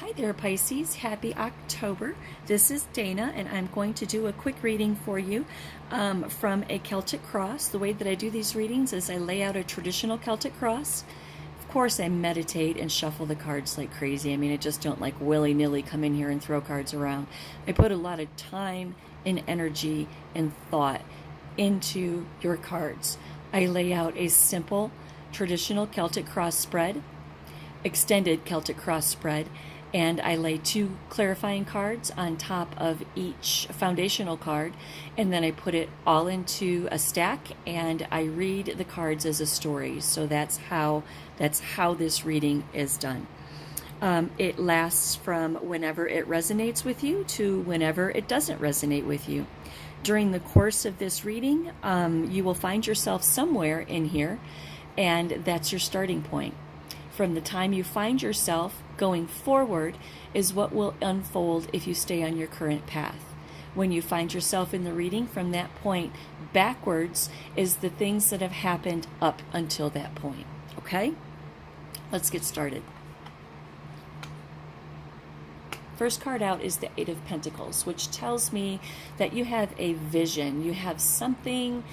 Hi there, Pisces. Happy October. This is Dana, and I'm going to do a quick reading for you from a Celtic cross. The way that I do these readings is I lay out a traditional Celtic cross. Of course, I meditate and shuffle the cards like crazy. I mean, I just don't like willy-nilly come in here and throw cards around. I put a lot of time and energy and thought into your cards. I lay out a simple traditional Celtic cross spread, extended Celtic cross spread, and I lay 2 clarifying cards on top of each foundational card, and then I put it all into a stack and I read the cards as a story. So that's how this reading is done. It lasts from whenever it resonates with you to whenever it doesn't resonate with you. During the course of this reading, you will find yourself somewhere in here, and that's your starting point. From the time you find yourself going forward is what will unfold if you stay on your current path. When you find yourself in the reading, from that point backwards is the things that have happened up until that point. Okay? Let's get started. First card out is the Eight of Pentacles, which tells me that you have a vision. You have something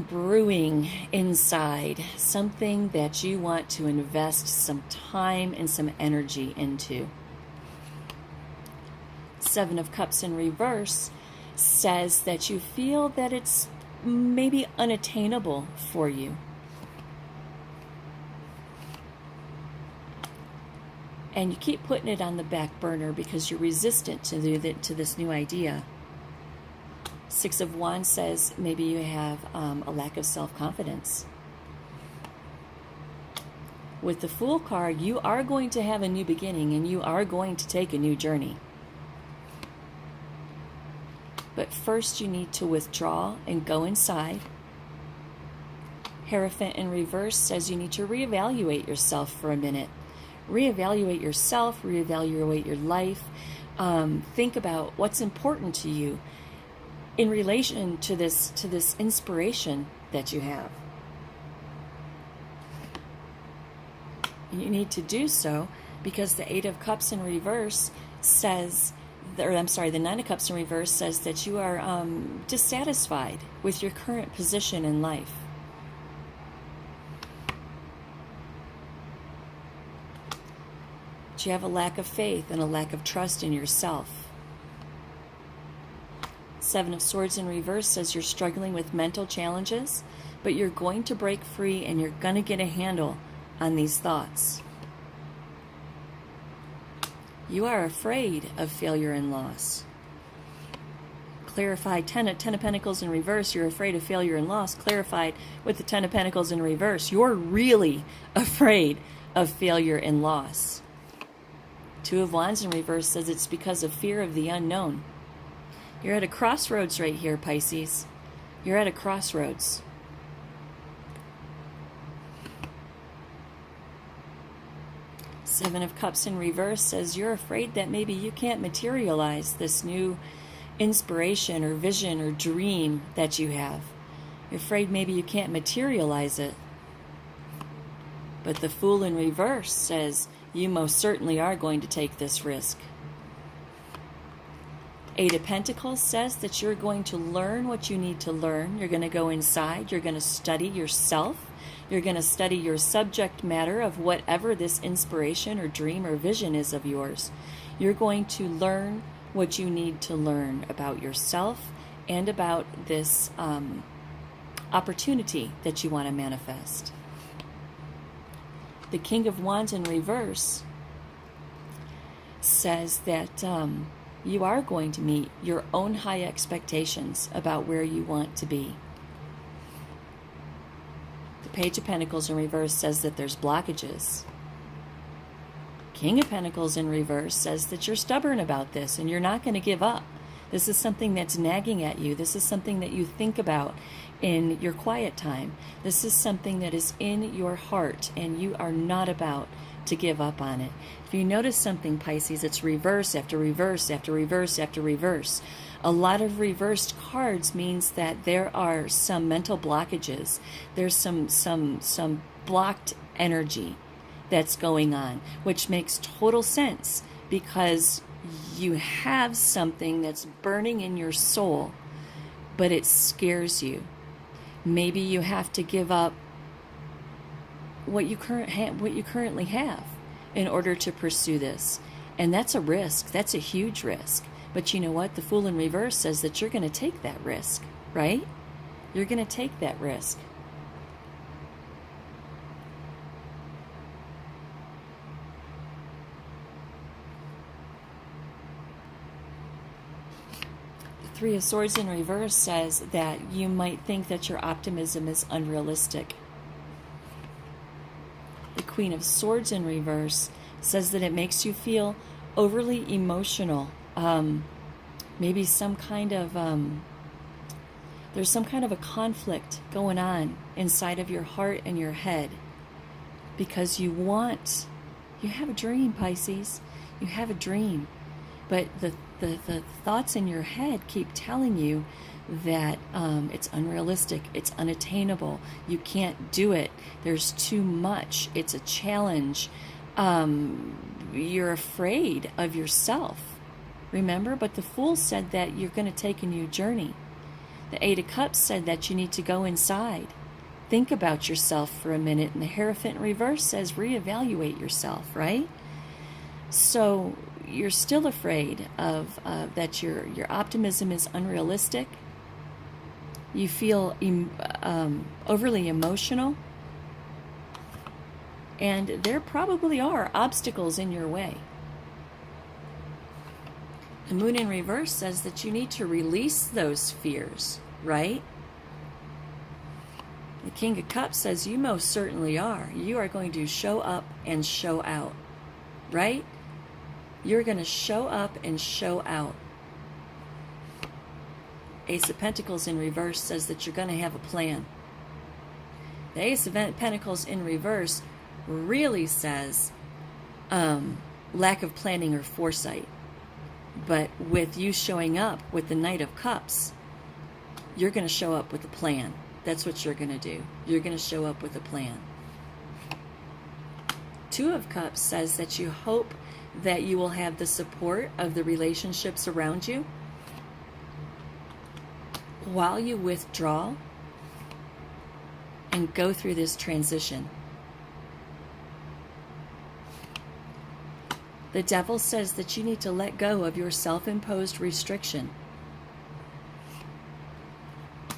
brewing inside, something that you want to invest some time and some energy into. Seven of Cups in reverse says that you feel that it's maybe unattainable for you. And you keep putting it on the back burner because you're resistant to this new idea. Six of Wands says maybe you have a lack of self-confidence. With the Fool card, you are going to have a new beginning and you are going to take a new journey. But first you need to withdraw and go inside. Hierophant in reverse says you need to reevaluate yourself for a minute. Reevaluate yourself, reevaluate your life. Think about what's important to you in relation to this inspiration that you have. You need to do so because the Eight of Cups in reverse says, or I'm sorry, the Nine of Cups in reverse says that you are dissatisfied with your current position in life. You have a lack of faith and a lack of trust in yourself. Seven of Swords in reverse says you're struggling with mental challenges, but you're going to break free and you're going to get a handle on these thoughts. You are afraid of failure and loss. Clarified, Ten of Pentacles in reverse, you're afraid of failure and loss. Clarified with the Ten of Pentacles in reverse, you're really afraid of failure and loss. Two of Wands in reverse says it's because of fear of the unknown. You're at a crossroads right here, Pisces. You're at a crossroads. Seven of Cups in reverse says you're afraid that maybe you can't materialize this new inspiration or vision or dream that you have. You're afraid maybe you can't materialize it. But the Fool in reverse says you most certainly are going to take this risk. Eight of Pentacles says that you're going to learn what you need to learn. You're going to go inside. You're going to study yourself. You're going to study your subject matter of whatever this inspiration or dream or vision is of yours. You're going to learn what you need to learn about yourself and about this opportunity that you want to manifest. The King of Wands in reverse says that you are going to meet your own high expectations about where you want to be. The Page of Pentacles in reverse says that there's blockages. King of Pentacles in reverse says that you're stubborn about this and you're not going to give up. This is something that's nagging at you. This is something that you think about in your quiet time. This is something that is in your heart and you are not about to give up on it. If you notice something, Pisces, it's reverse after reverse after reverse after reverse. A lot of reversed cards means that there are some mental blockages. There's some blocked energy that's going on, which makes total sense because you have something that's burning in your soul, but it scares you. Maybe you have to give up what you currently have in order to pursue this. And that's a risk. That's a huge risk. But you know what? The Fool in Reverse says that you're going to take that risk, right? You're going to take that risk. The Three of Swords in Reverse says that you might think that your optimism is unrealistic. The Queen of Swords in Reverse says that it makes you feel overly emotional. Maybe some kind of there's some kind of a conflict going on inside of your heart and your head because you have a dream, Pisces. You have a dream, but the thoughts in your head keep telling you that it's unrealistic, it's unattainable, you can't do it, there's too much, it's a challenge, you're afraid of yourself. Remember? But the Fool said that you're going to take a new journey. The Eight of Cups said that you need to go inside. Think about yourself for a minute. And the Hierophant in Reverse says reevaluate yourself, right? So you're still afraid of that your optimism is unrealistic. You feel overly emotional. And there probably are obstacles in your way. The Moon in Reverse says that you need to release those fears, right? The King of Cups says you most certainly are. You are going to show up and show out, right? You're going to show up and show out. Ace of Pentacles in Reverse says that you're going to have a plan. The Ace of Pentacles in Reverse really says lack of planning or foresight. But with you showing up with the Knight of Cups, you're going to show up with a plan. That's what you're going to do. You're going to show up with a plan. Two of Cups says that you hope that you will have the support of the relationships around you while you withdraw and go through this transition. The Devil says that you need to let go of your self-imposed restriction.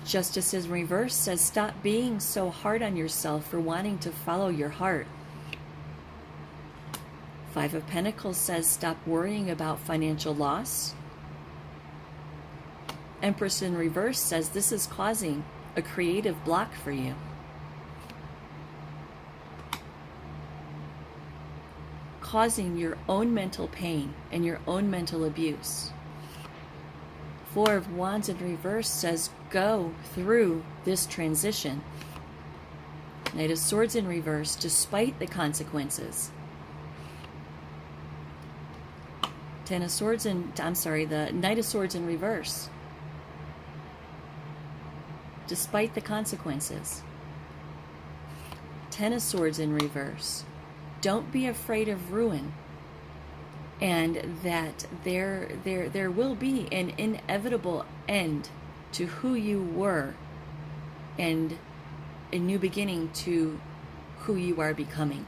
Justice in Reverse says stop being so hard on yourself for wanting to follow your heart. Five of Pentacles says stop worrying about financial loss. Empress in Reverse says this is causing a creative block for you. Causing your own mental pain and your own mental abuse. Four of Wands in Reverse says go through this transition. Knight of Swords in Reverse, despite the consequences. The Knight of Swords in Reverse, despite the consequences. Ten of Swords in Reverse. Don't be afraid of ruin, and that there will be an inevitable end to who you were and a new beginning to who you are becoming.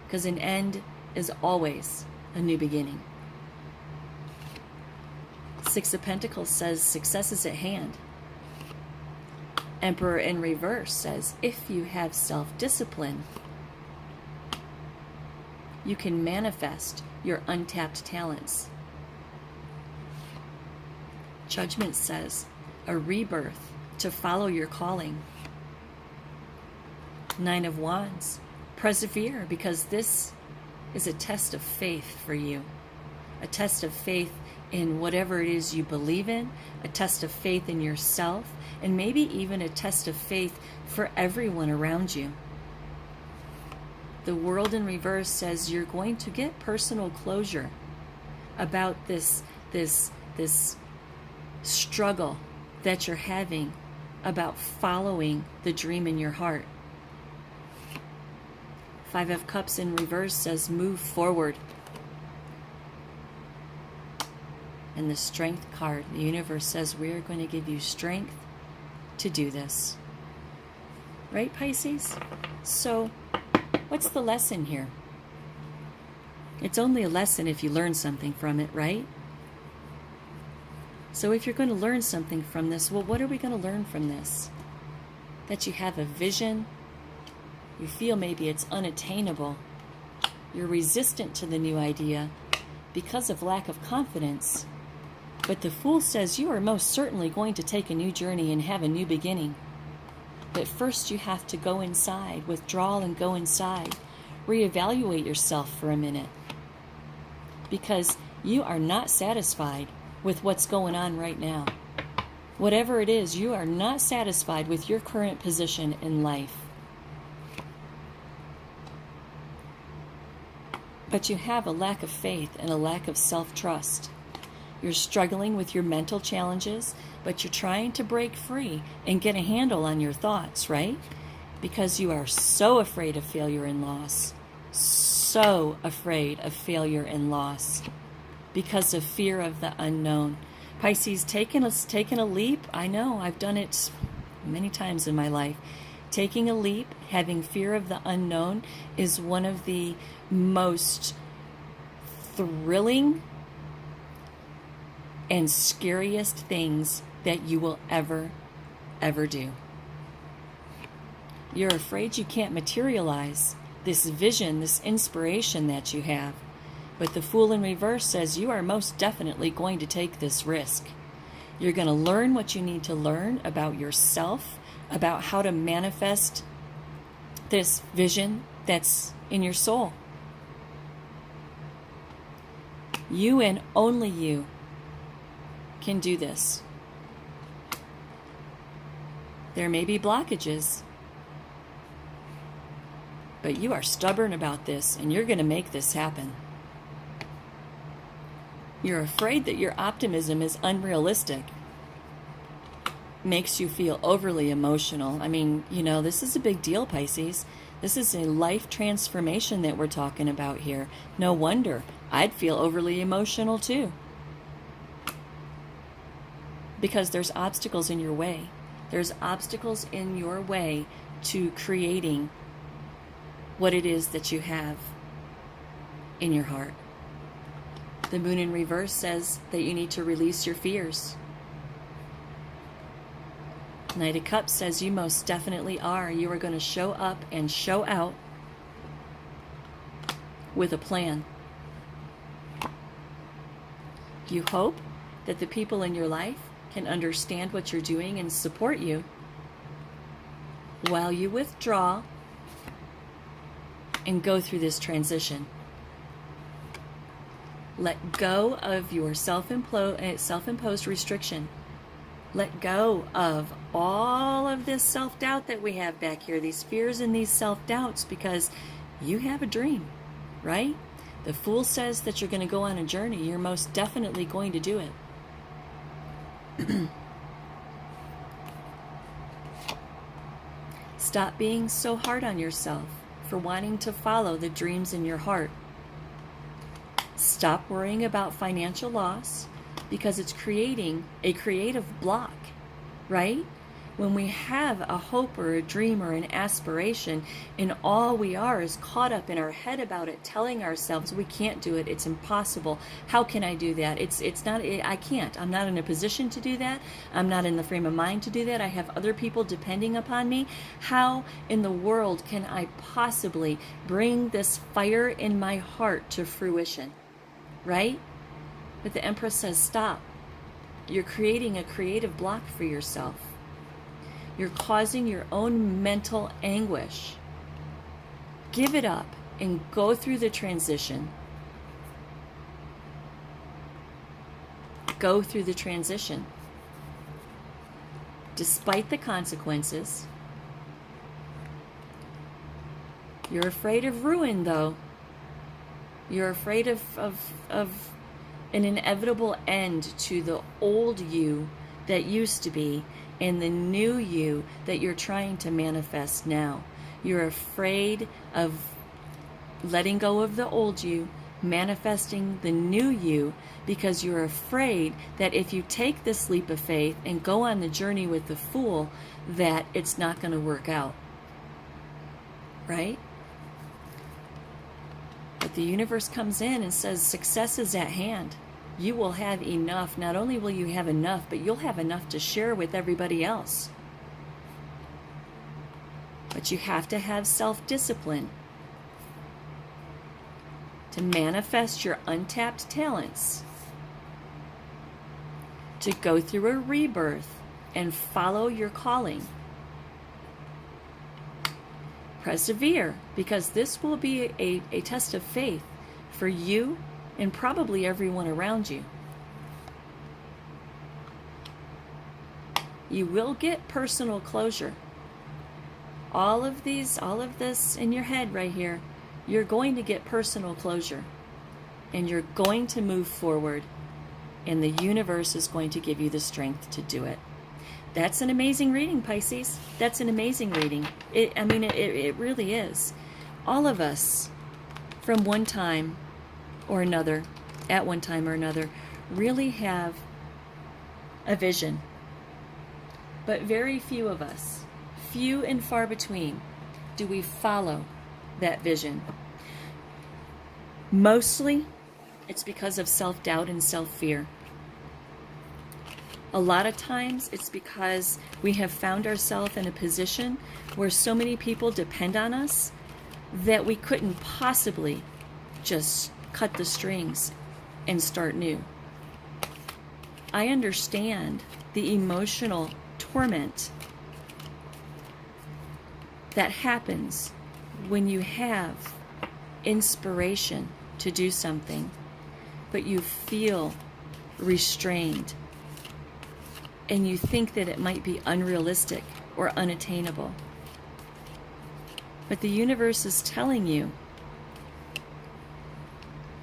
Because an end is always a new beginning. Six of Pentacles says success is at hand. Emperor in Reverse says if you have self-discipline, you can manifest your untapped talents. Judgment says a rebirth to follow your calling. Nine of Wands, persevere because this is a test of faith for you. A test of faith in whatever it is you believe in, a test of faith in yourself, and maybe even a test of faith for everyone around you. The World in Reverse says you're going to get personal closure about this struggle that you're having about following the dream in your heart. Five of Cups in reverse says move forward. And the Strength card, the universe says we are going to give you strength to do this. Right, Pisces? So, what's the lesson here? It's only a lesson if you learn something from it, right? So if you're going to learn something from this, well, what are we going to learn from this? That you have a vision, you feel maybe it's unattainable, you're resistant to the new idea because of lack of confidence. But the Fool says you are most certainly going to take a new journey and have a new beginning. But first you have to go inside, withdraw and go inside. Reevaluate yourself for a minute. Because you are not satisfied with what's going on right now. Whatever it is, you are not satisfied with your current position in life. But you have a lack of faith and a lack of self-trust. You're struggling with your mental challenges, but you're trying to break free and get a handle on your thoughts, right? Because you are so afraid of failure and loss. So afraid of failure and loss. Because of fear of the unknown. Pisces, taking a leap. I know, I've done it many times in my life. Taking a leap, having fear of the unknown is one of the most thrilling and scariest things that you will ever do. You're afraid you can't materialize this vision, this inspiration that you have. But the Fool in reverse says you are most definitely going to take this risk. You're going to learn what you need to learn about yourself, about how to manifest this vision that's in your soul. You and only you can do this. There may be blockages, but you are stubborn about this and you're going to make this happen. You're afraid that your optimism is unrealistic. Makes you feel overly emotional. I mean, you know, this is a big deal, Pisces. This is a life transformation that we're talking about here. No wonder I'd feel overly emotional too. Because there's obstacles in your way. There's obstacles in your way to creating what it is that you have in your heart. The Moon in reverse says that you need to release your fears. Knight of Cups says you most definitely are. You are going to show up and show out with a plan. You hope that the people in your life can understand what you're doing and support you while you withdraw and go through this transition. Let go of your self-imposed restriction. Let go of all of this self-doubt that we have back here, these fears and these self-doubts, because you have a dream, right? The Fool says that you're going to go on a journey. You're most definitely going to do it. Stop being so hard on yourself for wanting to follow the dreams in your heart. Stop worrying about financial loss because it's creating a creative block, right? When we have a hope or a dream or an aspiration and all we are is caught up in our head about it, telling ourselves we can't do it, it's impossible, how can I do that? I can't. I'm not in a position to do that. I'm not in the frame of mind to do that. I have other people depending upon me. How in the world can I possibly bring this fire in my heart to fruition? Right? But the Empress says, stop. You're creating a creative block for yourself. You're causing your own mental anguish. Give it up and go through the transition. Go through the transition. Despite the consequences. You're afraid of ruin, though. You're afraid of an inevitable end to the old you that used to be and the new you that you're trying to manifest now. You're afraid of letting go of the old you, manifesting the new you, because you're afraid that if you take this leap of faith and go on the journey with the Fool, that it's not going to work out. Right? But the universe comes in and says success is at hand. You will have enough. Not only will you have enough, but you'll have enough to share with everybody else. But you have to have self-discipline to manifest your untapped talents, to go through a rebirth and follow your calling. Persevere, because this will be a test of faith for you and probably everyone around you. You will get personal closure. All of this in your head right here, you're going to get personal closure. And you're going to move forward. And the universe is going to give you the strength to do it. That's an amazing reading, Pisces. That's an amazing reading. It really is. All of us, from one time or another, at one time or another, really have a vision. But very few of us, few and far between, do we follow that vision. Mostly, it's because of self-doubt and self-fear. A lot of times, it's because we have found ourselves in a position where so many people depend on us that we couldn't possibly just cut the strings and start new. I understand the emotional torment that happens when you have inspiration to do something, but you feel restrained and you think that it might be unrealistic or unattainable. But the universe is telling you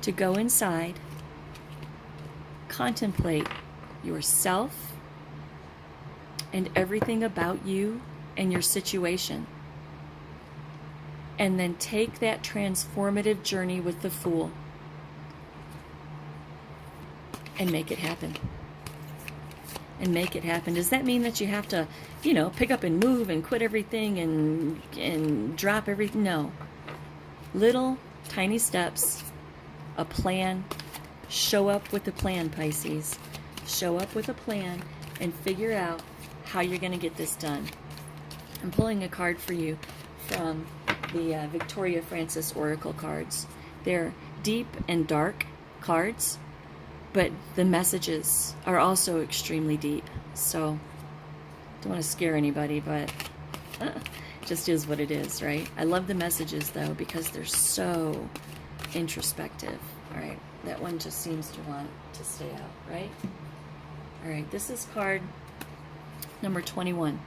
to go inside, contemplate yourself and everything about you and your situation, and then take that transformative journey with the Fool and make it happen. And make it happen. Does that mean that you have to, pick up and move and quit everything and drop everything? No. Little tiny steps, a plan. Show up with a plan, Pisces. Show up with a plan and figure out how you're going to get this done. I'm pulling a card for you from the Victoria Francis Oracle cards. They're deep and dark cards, but the messages are also extremely deep. So, don't want to scare anybody, but just is what it is, right? I love the messages, though, because they're so introspective. All right, that one just seems to want to stay out, right? All right, this is card number 21.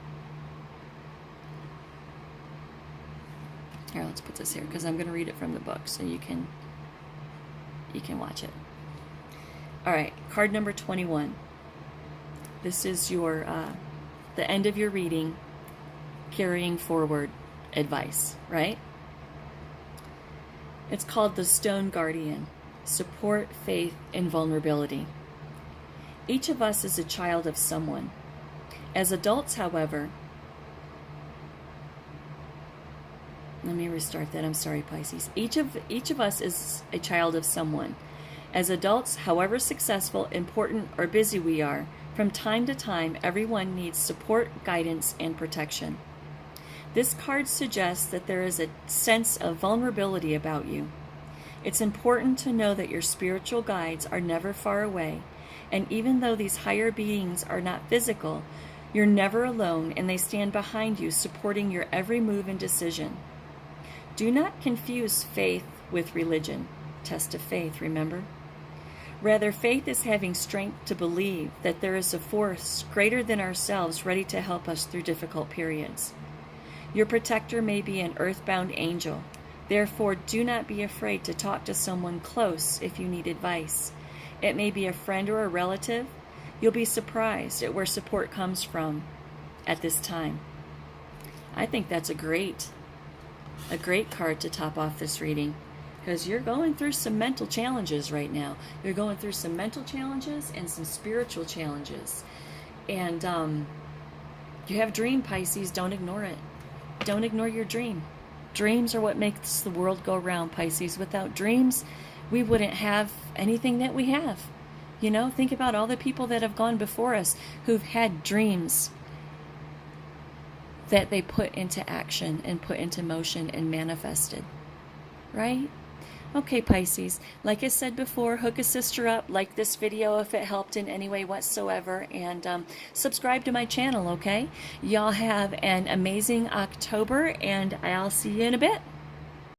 Here, let's put this here, because I'm going to read it from the book, so you can watch it. All right, card number 21. This is your the end of your reading, carrying forward advice, right? It's called the Stone Guardian, Support, Faith, and Vulnerability. Each of us is a child of someone. As adults, however, let me restart that. I'm sorry, Pisces. Each of us is a child of someone. As adults, however successful, important, or busy we are, from time to time, everyone needs support, guidance, and protection. This card suggests that there is a sense of vulnerability about you. It's important to know that your spiritual guides are never far away, and even though these higher beings are not physical, you're never alone, and they stand behind you, supporting your every move and decision. Do not confuse faith with religion. Test of faith, remember? Rather, faith is having strength to believe that there is a force greater than ourselves ready to help us through difficult periods. Your protector may be an earthbound angel. Therefore, do not be afraid to talk to someone close if you need advice. It may be a friend or a relative. You'll be surprised at where support comes from at this time. I think that's a great card to top off this reading. because you're going through some mental challenges right now. You're going through some mental challenges and some spiritual challenges. And you have dream, Pisces. Don't ignore it. Don't ignore your dream. Dreams are what makes the world go round, Pisces. Without dreams, we wouldn't have anything that we have. You know, think about all the people that have gone before us who've had dreams that they put into action and put into motion and manifested. Right? Okay, Pisces, like I said before, hook a sister up, like this video if it helped in any way whatsoever, and subscribe to my channel, okay? Y'all have an amazing October, and I'll see you in a bit.